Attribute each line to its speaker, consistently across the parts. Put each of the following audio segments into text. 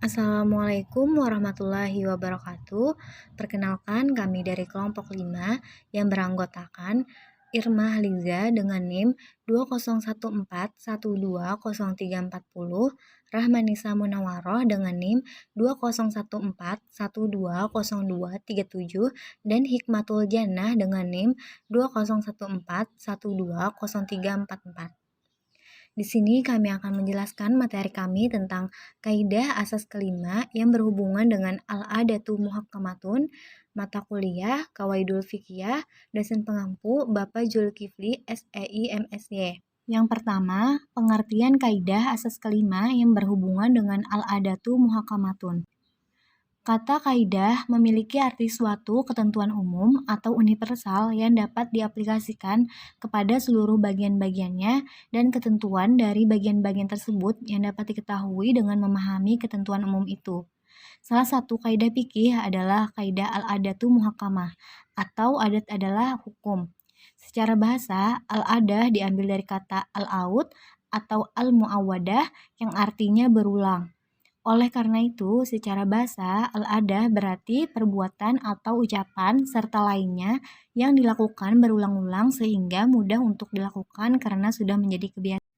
Speaker 1: Assalamualaikum warahmatullahi wabarakatuh. Perkenalkan kami dari kelompok 5 yang beranggotakan Irma Liza dengan NIM 2014120340, Rahmanisa Munawaroh dengan NIM 2014120237, dan Hikmatul Jannah dengan NIM 2014120344. Di sini kami akan menjelaskan materi kami tentang kaidah asas kelima yang berhubungan dengan al-adatu muhakkamatun, mata kuliah Kawaidul Fiqhiyah, dosen pengampu Bapak Zulkifli SEI MSy. Yang pertama, pengertian kaidah asas kelima yang berhubungan dengan al-adatu muhakkamatun. Kata kaidah memiliki arti suatu ketentuan umum atau universal yang dapat diaplikasikan kepada seluruh bagian-bagiannya dan ketentuan dari bagian-bagian tersebut yang dapat diketahui dengan memahami ketentuan umum itu. Salah satu kaidah fikih adalah kaidah al-adatu muhakkamah atau adat adalah hukum. Secara bahasa, al-adah diambil dari kata al-aud atau al-muawwadah yang artinya berulang. Oleh karena itu, secara bahasa, al-adah berarti perbuatan atau ucapan serta lainnya yang dilakukan berulang-ulang sehingga mudah untuk dilakukan karena sudah menjadi kebiasaan.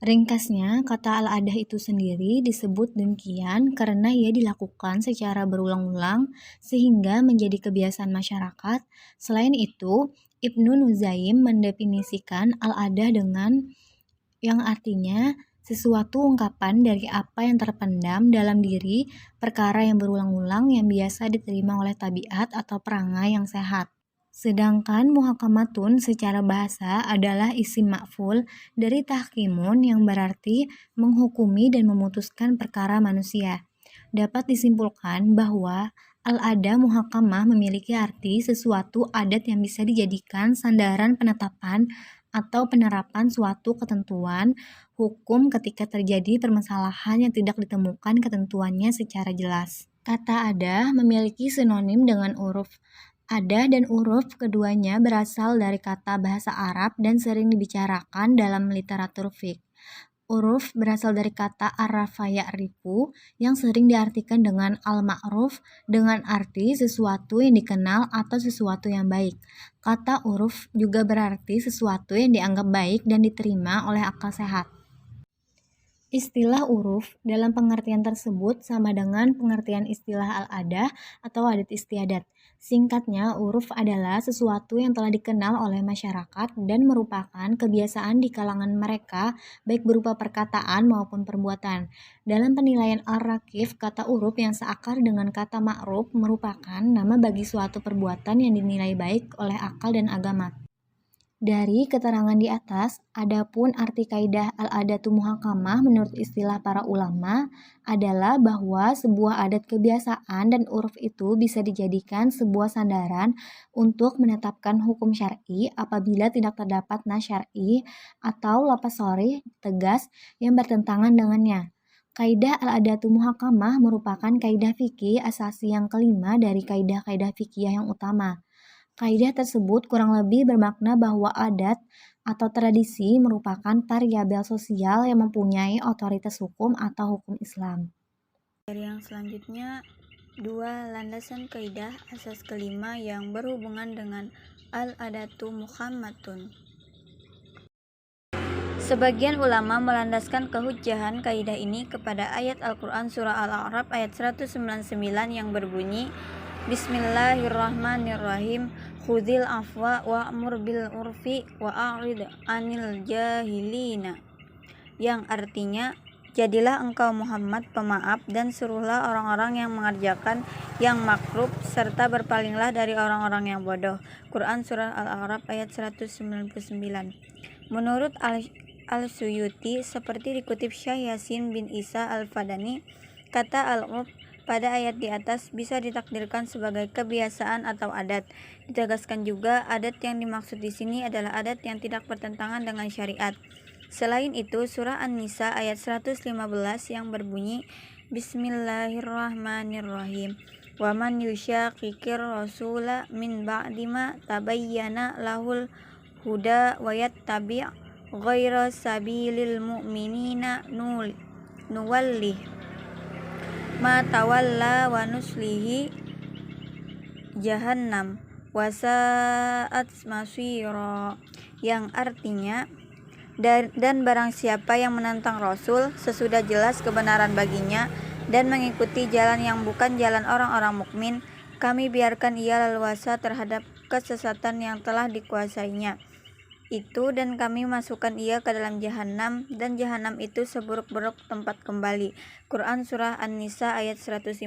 Speaker 1: Ringkasnya, kata al-adah itu sendiri disebut demikian karena ia dilakukan secara berulang-ulang sehingga menjadi kebiasaan masyarakat. Selain itu, Ibnu Nuzaim mendefinisikan al-adah dengan yang artinya sesuatu ungkapan dari apa yang terpendam dalam diri, perkara yang berulang-ulang yang biasa diterima oleh tabiat atau perangai yang sehat. Sedangkan muhakamatun secara bahasa adalah isim ma'ful dari tahkimun yang berarti menghukumi dan memutuskan perkara manusia. Dapat disimpulkan bahwa al-ada muhakamah memiliki arti sesuatu adat yang bisa dijadikan sandaran penetapan atau penerapan suatu ketentuan hukum ketika terjadi permasalahan yang tidak ditemukan ketentuannya secara jelas. Kata ada memiliki sinonim dengan uruf. Ada dan uruf keduanya berasal dari kata bahasa Arab dan sering dibicarakan dalam literatur fiqh. Uruf berasal dari kata arafa ya'rifu yang sering diartikan dengan al-ma'ruf dengan arti sesuatu yang dikenal atau sesuatu yang baik. Kata uruf juga berarti sesuatu yang dianggap baik dan diterima oleh akal sehat. Istilah uruf dalam pengertian tersebut sama dengan pengertian istilah al-adah atau adat istiadat. Singkatnya, uruf adalah sesuatu yang telah dikenal oleh masyarakat dan merupakan kebiasaan di kalangan mereka, baik berupa perkataan maupun perbuatan. Dalam penilaian al-Rakif, kata uruf yang seakar dengan kata ma'ruf merupakan nama bagi suatu perbuatan yang dinilai baik oleh akal dan agama. Dari keterangan di atas, adapun arti kaidah al-adatu muhakamah menurut istilah para ulama adalah bahwa sebuah adat kebiasaan dan uruf itu bisa dijadikan sebuah sandaran untuk menetapkan hukum syar'i apabila tidak terdapat nas syar'i atau lapas sharih tegas yang bertentangan dengannya. Kaidah al-adatu muhakamah merupakan kaidah fikih asasi yang kelima dari kaidah-kaidah fikih yang utama. Kaidah tersebut kurang lebih bermakna bahwa adat atau tradisi merupakan variabel sosial yang mempunyai otoritas hukum atau hukum Islam.
Speaker 2: Dari yang selanjutnya, 2. Landasan kaidah asas kelima yang berhubungan dengan al-adatu muhammatun. Sebagian ulama melandaskan kehujjahan kaidah ini kepada ayat Al-Quran Surah Al-A'raf ayat 199 yang berbunyi Bismillahirrahmanirrahim Khudhil afwa wa'mur bil urfi wa'arid anil jahilina, yang artinya jadilah engkau Muhammad pemaaf dan suruhlah orang-orang yang mengerjakan yang makruf serta berpalinglah dari orang-orang yang bodoh. Quran Surah Al-A'raf ayat 199. Menurut Al-Suyuti, seperti dikutip Syekh Yasin bin Isa Al-Fadani, kata al-urf pada ayat di atas bisa ditakdirkan sebagai kebiasaan atau adat. Ditegaskan juga adat yang dimaksud di sini adalah adat yang tidak bertentangan dengan syariat. Selain itu, surah An-Nisa ayat 115 yang berbunyi Bismillahirrahmanirrahim. Wa man yushaqiqir rasula min ba'di ma tabayyana lahul huda wa yattabi' ghaira sabilil mu'minina nuwallih ma tawalla wa nuslihi jahannam wa sa'at masira, yang artinya dan barang siapa yang menentang Rasul sesudah jelas kebenaran baginya dan mengikuti jalan yang bukan jalan orang-orang mukmin, kami biarkan ia leluasa terhadap kesesatan yang telah dikuasainya itu, dan kami masukkan ia ke dalam jahanam, dan jahanam itu seburuk-buruk tempat kembali. Quran Surah An-Nisa ayat 115.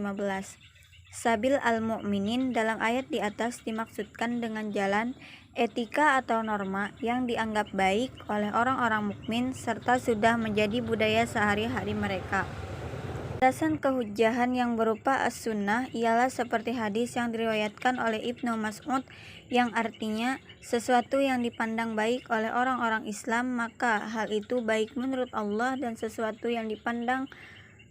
Speaker 2: Sabil al-mu'minin dalam ayat di atas dimaksudkan dengan jalan, etika atau norma yang dianggap baik oleh orang-orang mukmin serta sudah menjadi budaya sehari-hari mereka. Alasan kehujahan yang berupa as-sunnah ialah seperti hadis yang diriwayatkan oleh Ibnu Mas'ud yang artinya sesuatu yang dipandang baik oleh orang-orang Islam maka hal itu baik menurut Allah, dan sesuatu yang dipandang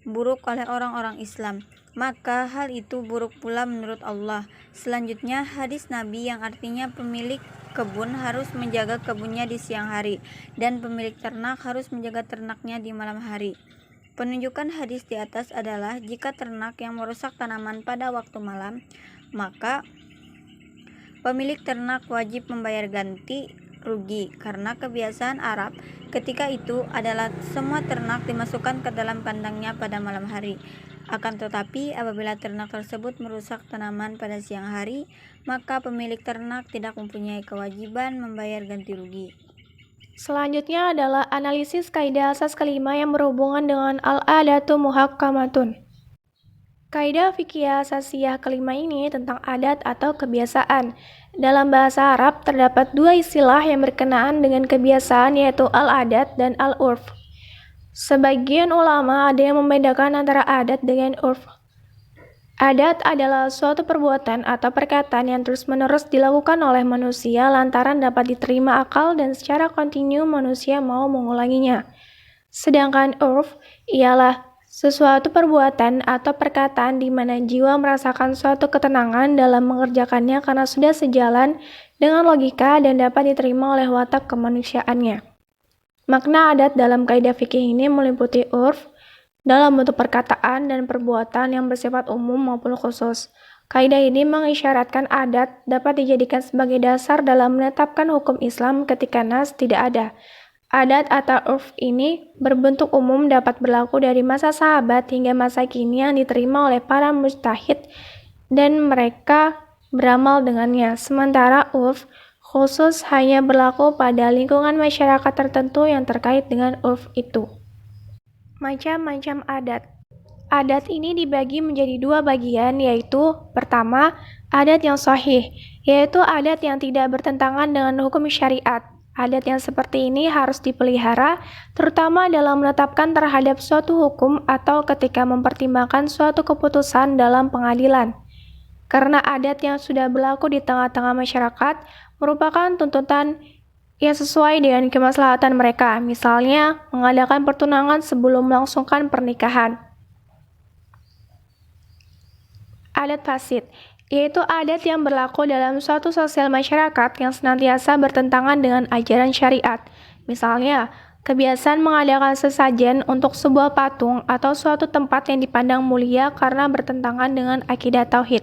Speaker 2: buruk oleh orang-orang Islam maka hal itu buruk pula menurut Allah. Selanjutnya hadis Nabi yang artinya pemilik kebun harus menjaga kebunnya di siang hari dan pemilik ternak harus menjaga ternaknya di malam hari. Penunjukan hadis di atas adalah jika ternak yang merusak tanaman pada waktu malam, maka pemilik ternak wajib membayar ganti rugi, karena kebiasaan Arab ketika itu adalah semua ternak dimasukkan ke dalam kandangnya pada malam hari. Akan tetapi apabila ternak tersebut merusak tanaman pada siang hari, maka pemilik ternak tidak mempunyai kewajiban membayar ganti rugi.
Speaker 3: Selanjutnya adalah analisis kaidah asas kelima yang berhubungan dengan al-adatu muhakkamatun. Kaidah fikih asasiyah kelima ini tentang adat atau kebiasaan. Dalam bahasa Arab terdapat dua istilah yang berkenaan dengan kebiasaan, yaitu al-adat dan al-urf. Sebagian ulama ada yang membedakan antara adat dengan urf. Adat adalah suatu perbuatan atau perkataan yang terus-menerus dilakukan oleh manusia lantaran dapat diterima akal dan secara kontinu manusia mau mengulanginya. Sedangkan urf ialah sesuatu perbuatan atau perkataan di mana jiwa merasakan suatu ketenangan dalam mengerjakannya karena sudah sejalan dengan logika dan dapat diterima oleh watak kemanusiaannya. Makna adat dalam kaidah fikih ini meliputi urf dalam bentuk perkataan dan perbuatan yang bersifat umum maupun khusus. Kaidah ini mengisyaratkan adat dapat dijadikan sebagai dasar dalam menetapkan hukum Islam ketika nas tidak ada. Adat atau urf ini berbentuk umum dapat berlaku dari masa sahabat hingga masa kini yang diterima oleh para mujtahid dan mereka beramal dengannya. Sementara urf khusus hanya berlaku pada lingkungan masyarakat tertentu yang terkait dengan urf itu. Macam-macam adat. Adat ini dibagi menjadi dua bagian, yaitu pertama, adat yang sahih, yaitu adat yang tidak bertentangan dengan hukum syariat. Adat yang seperti ini harus dipelihara, terutama dalam menetapkan terhadap suatu hukum atau ketika mempertimbangkan suatu keputusan dalam pengadilan. Karena adat yang sudah berlaku di tengah-tengah masyarakat merupakan tuntutan yang sesuai dengan kemaslahatan mereka, misalnya mengadakan pertunangan sebelum melangsungkan pernikahan. Adat fasid, yaitu adat yang berlaku dalam suatu sosial masyarakat yang senantiasa bertentangan dengan ajaran syariat. Misalnya, kebiasaan mengadakan sesajen untuk sebuah patung atau suatu tempat yang dipandang mulia karena bertentangan dengan akidah tauhid.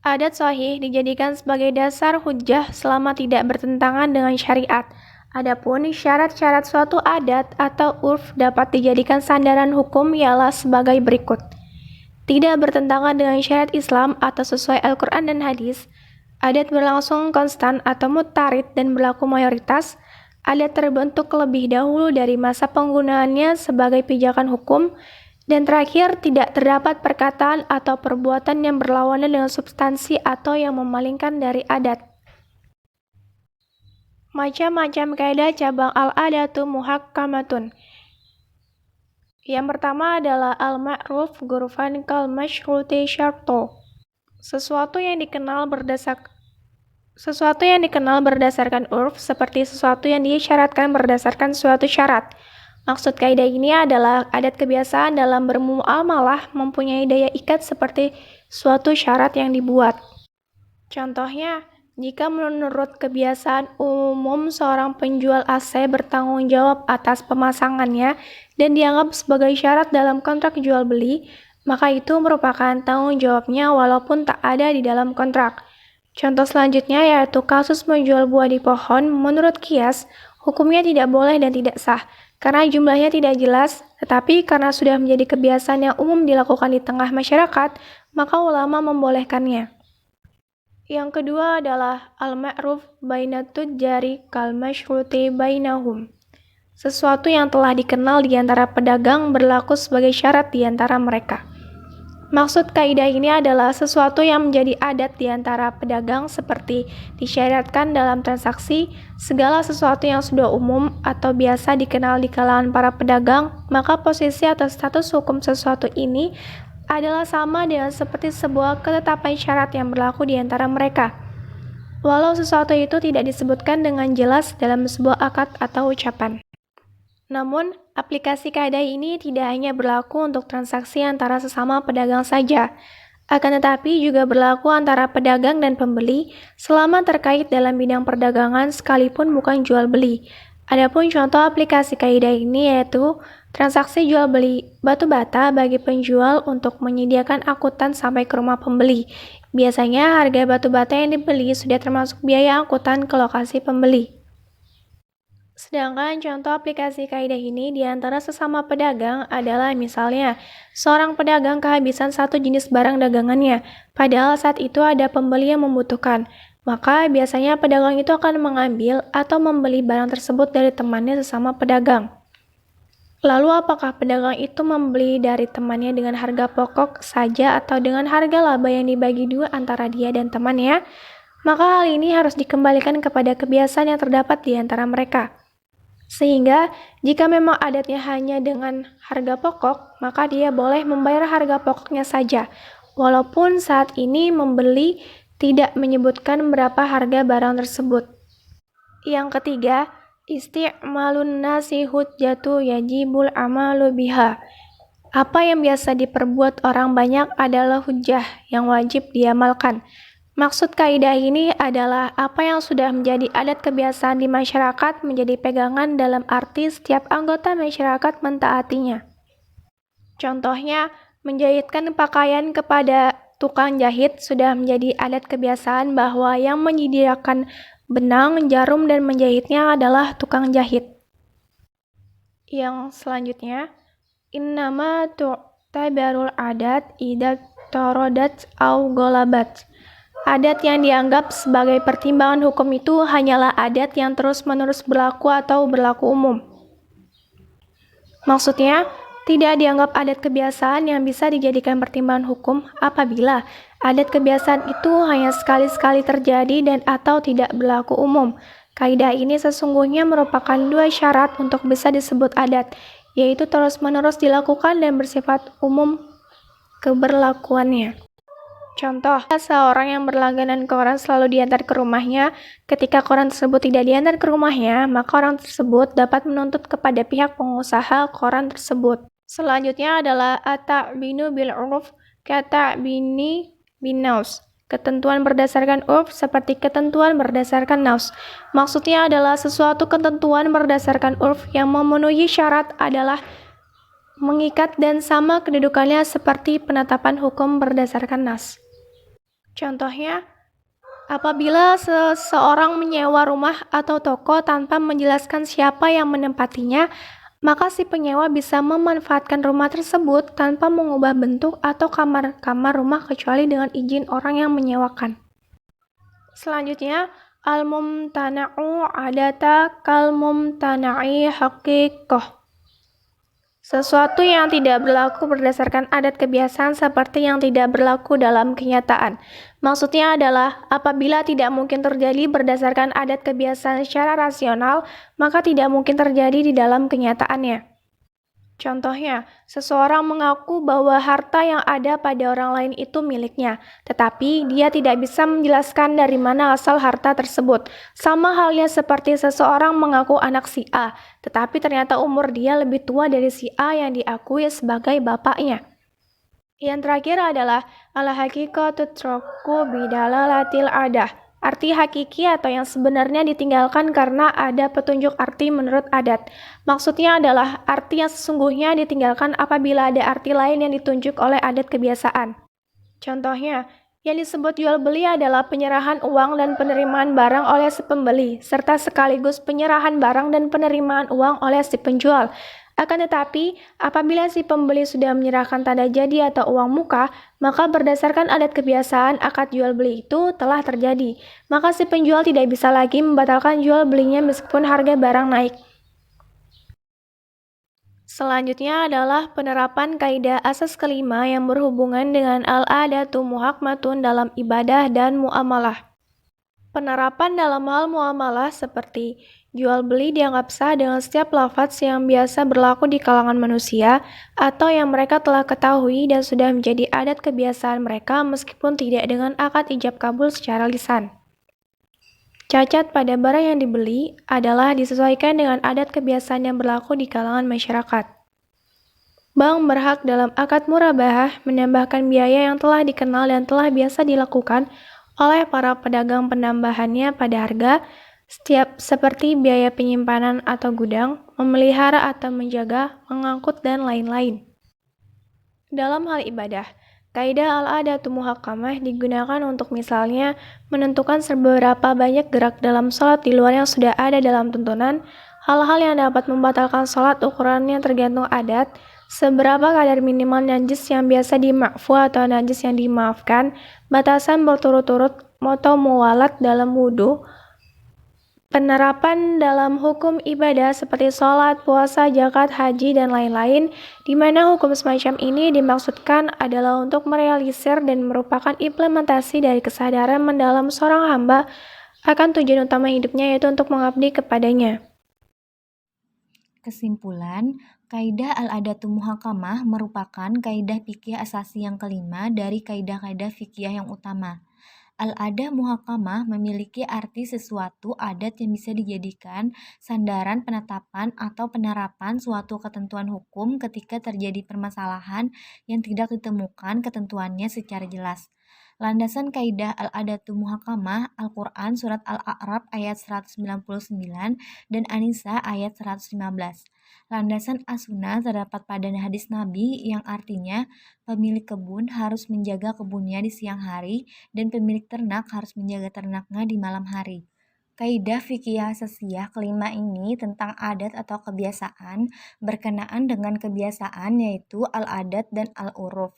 Speaker 3: Adat sahih dijadikan sebagai dasar hujjah selama tidak bertentangan dengan syariat. Adapun syarat-syarat suatu adat atau urf dapat dijadikan sandaran hukum ialah sebagai berikut. Tidak bertentangan dengan syariat Islam atau sesuai Al-Quran dan hadis. Adat berlangsung konstan atau mutarid dan berlaku mayoritas. Adat terbentuk lebih dahulu dari masa penggunaannya sebagai pijakan hukum. Dan terakhir, tidak terdapat perkataan atau perbuatan yang berlawanan dengan substansi atau yang memalingkan dari adat. Macam-macam kaidah cabang al-adatu muhakkamatun. Yang pertama adalah al-ma'ruf gurfan kal masyruti syarto. Sesuatu yang dikenal berdasarkan urf seperti sesuatu yang disyaratkan berdasarkan suatu syarat. Maksud kaidah ini adalah adat kebiasaan dalam bermuamalah mempunyai daya ikat seperti suatu syarat yang dibuat. Contohnya, Jika menurut kebiasaan umum seorang penjual AC bertanggung jawab atas pemasangannya dan dianggap sebagai syarat dalam kontrak jual beli, maka itu merupakan tanggung jawabnya walaupun tak ada di dalam kontrak. Contoh selanjutnya yaitu kasus menjual buah di pohon. Menurut Qiyas, hukumnya tidak boleh dan tidak sah karena jumlahnya tidak jelas, tetapi karena sudah menjadi kebiasaan yang umum dilakukan di tengah masyarakat, maka ulama membolehkannya. Yang kedua adalah al-ma'ruf bainatut jari kal masyruti bainahum. Sesuatu yang telah dikenal di antara pedagang berlaku sebagai syarat di antara mereka. Maksud kaidah ini adalah sesuatu yang menjadi adat di antara pedagang seperti disyariatkan dalam transaksi, segala sesuatu yang sudah umum atau biasa dikenal di kalangan para pedagang, maka posisi atau status hukum sesuatu ini adalah sama dengan seperti sebuah ketetapan syarat yang berlaku di antara mereka. Walau sesuatu itu tidak disebutkan dengan jelas dalam sebuah akad atau ucapan. Namun, aplikasi kaidah ini tidak hanya berlaku untuk transaksi antara sesama pedagang saja, akan tetapi juga berlaku antara pedagang dan pembeli selama terkait dalam bidang perdagangan sekalipun bukan jual beli. Adapun contoh aplikasi kaidah ini yaitu transaksi jual beli batu bata bagi penjual untuk menyediakan angkutan sampai ke rumah pembeli. Biasanya harga batu bata yang dibeli sudah termasuk biaya angkutan ke lokasi pembeli. Sedangkan contoh aplikasi kaidah ini di antara sesama pedagang adalah misalnya seorang pedagang kehabisan satu jenis barang dagangannya, padahal saat itu ada pembeli yang membutuhkan. Maka biasanya pedagang itu akan mengambil atau membeli barang tersebut dari temannya sesama pedagang. Lalu apakah pedagang itu membeli dari temannya dengan harga pokok saja atau dengan harga laba yang dibagi dua antara dia dan temannya? Maka hal ini harus dikembalikan kepada kebiasaan yang terdapat di antara mereka. Sehingga jika memang adatnya hanya dengan harga pokok, maka dia boleh membayar harga pokoknya saja, walaupun saat ini membeli tidak menyebutkan berapa harga barang tersebut. Yang ketiga, isti'malun nasi hujjatu yajibul amalu biha. Apa yang biasa diperbuat orang banyak adalah hujjah yang wajib diamalkan. Maksud kaidah ini adalah apa yang sudah menjadi adat kebiasaan di masyarakat menjadi pegangan dalam arti setiap anggota masyarakat mentaatinya. Contohnya, menjahitkan pakaian kepada tukang jahit sudah menjadi adat kebiasaan bahwa yang menyediakan benang, jarum, dan menjahitnya adalah tukang jahit. Yang selanjutnya, innama tu'tabarul adat idza taradat au golabat. Adat yang dianggap sebagai pertimbangan hukum itu hanyalah adat yang terus-menerus berlaku atau berlaku umum. Maksudnya, tidak dianggap adat kebiasaan yang bisa dijadikan pertimbangan hukum apabila adat kebiasaan itu hanya sekali-sekali terjadi dan atau tidak berlaku umum. Kaidah ini sesungguhnya merupakan dua syarat untuk bisa disebut adat, yaitu terus-menerus dilakukan dan bersifat umum keberlakuannya. Contoh, seorang yang berlangganan koran selalu diantar ke rumahnya. Ketika koran tersebut tidak diantar ke rumahnya, maka orang tersebut dapat menuntut kepada pihak pengusaha koran tersebut. Selanjutnya adalah at-ta'binu bil 'urf ka-ta'bini bin naus. Ketentuan berdasarkan urf seperti ketentuan berdasarkan naus. Maksudnya adalah sesuatu ketentuan berdasarkan urf yang memenuhi syarat adalah mengikat dan sama kedudukannya seperti penetapan hukum berdasarkan nas. Contohnya, apabila seseorang menyewa rumah atau toko tanpa menjelaskan siapa yang menempatinya, maka si penyewa bisa memanfaatkan rumah tersebut tanpa mengubah bentuk atau kamar-kamar rumah kecuali dengan izin orang yang menyewakan. Selanjutnya, al-mumtana'u adata kal-mumtana'i haqiqah. Sesuatu yang tidak berlaku berdasarkan adat kebiasaan seperti yang tidak berlaku dalam kenyataan. Maksudnya adalah apabila tidak mungkin terjadi berdasarkan adat kebiasaan secara rasional, maka tidak mungkin terjadi di dalam kenyataannya. Contohnya, seseorang mengaku bahwa harta yang ada pada orang lain itu miliknya, tetapi dia tidak bisa menjelaskan dari mana asal harta tersebut. Sama halnya seperti seseorang mengaku anak si A, tetapi ternyata umur dia lebih tua dari si A yang diakui sebagai bapaknya. Yang terakhir adalah al-haqiqatu tutraku bidalalatil adah. arti hakiki atau yang sebenarnya ditinggalkan karena ada petunjuk arti menurut adat. Maksudnya adalah arti yang sesungguhnya ditinggalkan apabila ada arti lain yang ditunjuk oleh adat kebiasaan. Contohnya, yang disebut jual beli adalah penyerahan uang dan penerimaan barang oleh si pembeli, serta sekaligus penyerahan barang dan penerimaan uang oleh si penjual. Akan tetapi, apabila si pembeli sudah menyerahkan tanda jadi atau uang muka, maka berdasarkan adat kebiasaan akad jual beli itu telah terjadi. Maka si penjual tidak bisa lagi membatalkan jual belinya meskipun harga barang naik. Selanjutnya adalah penerapan kaidah asas kelima yang berhubungan dengan al-adatu muhakmatun dalam ibadah dan muamalah. Penerapan dalam hal muamalah seperti jual beli dianggap sah dengan setiap lafaz yang biasa berlaku di kalangan manusia atau yang mereka telah ketahui dan sudah menjadi adat kebiasaan mereka meskipun tidak dengan akad ijab kabul secara lisan. Cacat pada barang yang dibeli adalah disesuaikan dengan adat kebiasaan yang berlaku di kalangan masyarakat. Bank berhak dalam akad murabahah menambahkan biaya yang telah dikenal dan telah biasa dilakukan oleh para pedagang penambahannya pada harga, setiap seperti biaya penyimpanan atau gudang, memelihara atau menjaga, mengangkut, dan lain-lain. Dalam hal ibadah, kaidah al-adatu muhakkamah digunakan untuk misalnya menentukan seberapa banyak gerak dalam sholat di luar yang sudah ada dalam tuntunan, hal-hal yang dapat membatalkan sholat ukurannya tergantung adat, seberapa kadar minimal najis yang biasa dimakfu atau najis yang dimaafkan, batasan berturut-turut atau muwalat dalam wudhu, penerapan dalam hukum ibadah seperti sholat, puasa, zakat, haji, dan lain-lain, di mana hukum semacam ini dimaksudkan adalah untuk merealisir dan merupakan implementasi dari kesadaran mendalam seorang hamba akan tujuan utama hidupnya yaitu untuk mengabdi kepadanya.
Speaker 1: Kesimpulan, kaidah al-adatu muhakkamah merupakan kaidah fikih asasi yang kelima dari kaidah-kaidah fikih yang utama. Al-ada muhakkamah memiliki arti sesuatu adat yang bisa dijadikan sandaran penetapan atau penerapan suatu ketentuan hukum ketika terjadi permasalahan yang tidak ditemukan ketentuannya secara jelas. Landasan kaidah al-adatu muhakkamah Al-Quran Surat Al-A'raf ayat 199 dan An-Nisa ayat 115. Landasan as-sunnah terdapat pada hadis Nabi yang artinya pemilik kebun harus menjaga kebunnya di siang hari dan pemilik ternak harus menjaga ternaknya di malam hari. Kaidah fikih asasiyah kelima ini tentang adat atau kebiasaan berkenaan dengan kebiasaan yaitu al-adat dan al-uruf.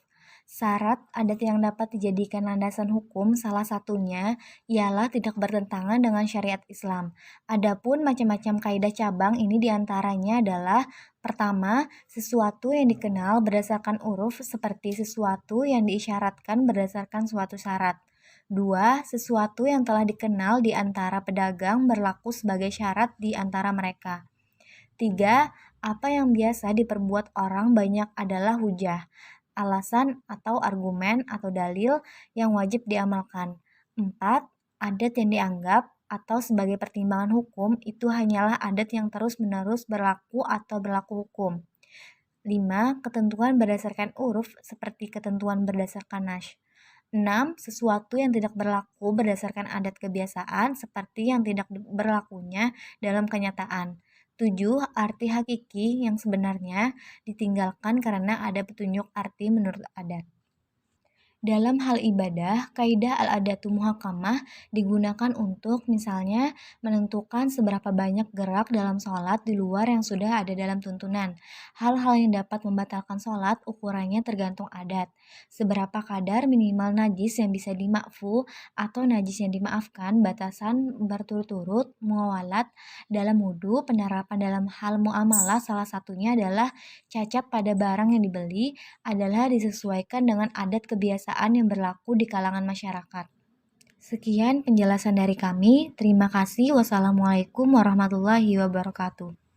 Speaker 1: Syarat adat yang dapat dijadikan landasan hukum salah satunya ialah tidak bertentangan dengan syariat Islam. Adapun macam-macam kaidah cabang ini diantaranya adalah pertama, sesuatu yang dikenal berdasarkan uruf seperti sesuatu yang diisyaratkan berdasarkan suatu syarat. 2. Sesuatu yang telah dikenal di antara pedagang berlaku sebagai syarat di antara mereka. 3. Apa yang biasa diperbuat orang banyak adalah hujah, alasan atau argumen atau dalil yang wajib diamalkan. 4. Adat yang dianggap atau sebagai pertimbangan hukum itu hanyalah adat yang terus-menerus berlaku atau berlaku hukum. 5. Ketentuan berdasarkan uruf seperti ketentuan berdasarkan nas. 6. Sesuatu yang tidak berlaku berdasarkan adat kebiasaan seperti yang tidak berlakunya dalam kenyataan. 7. Arti hakiki yang sebenarnya ditinggalkan karena ada petunjuk arti menurut adat. Dalam hal ibadah, kaidah al-adatu muhakkamah digunakan untuk misalnya menentukan seberapa banyak gerak dalam sholat di luar yang sudah ada dalam tuntunan. Hal-hal yang dapat membatalkan sholat ukurannya tergantung adat. Seberapa kadar minimal najis yang bisa dimakfu atau najis yang dimaafkan, batasan berturut-turut, muawalat dalam wudhu, penerapan dalam hal muamalah salah satunya adalah cacat pada barang yang dibeli adalah disesuaikan dengan adat kebiasaan yang berlaku di kalangan masyarakat. Sekian penjelasan dari kami. Terima kasih. Wassalamualaikum warahmatullahi wabarakatuh.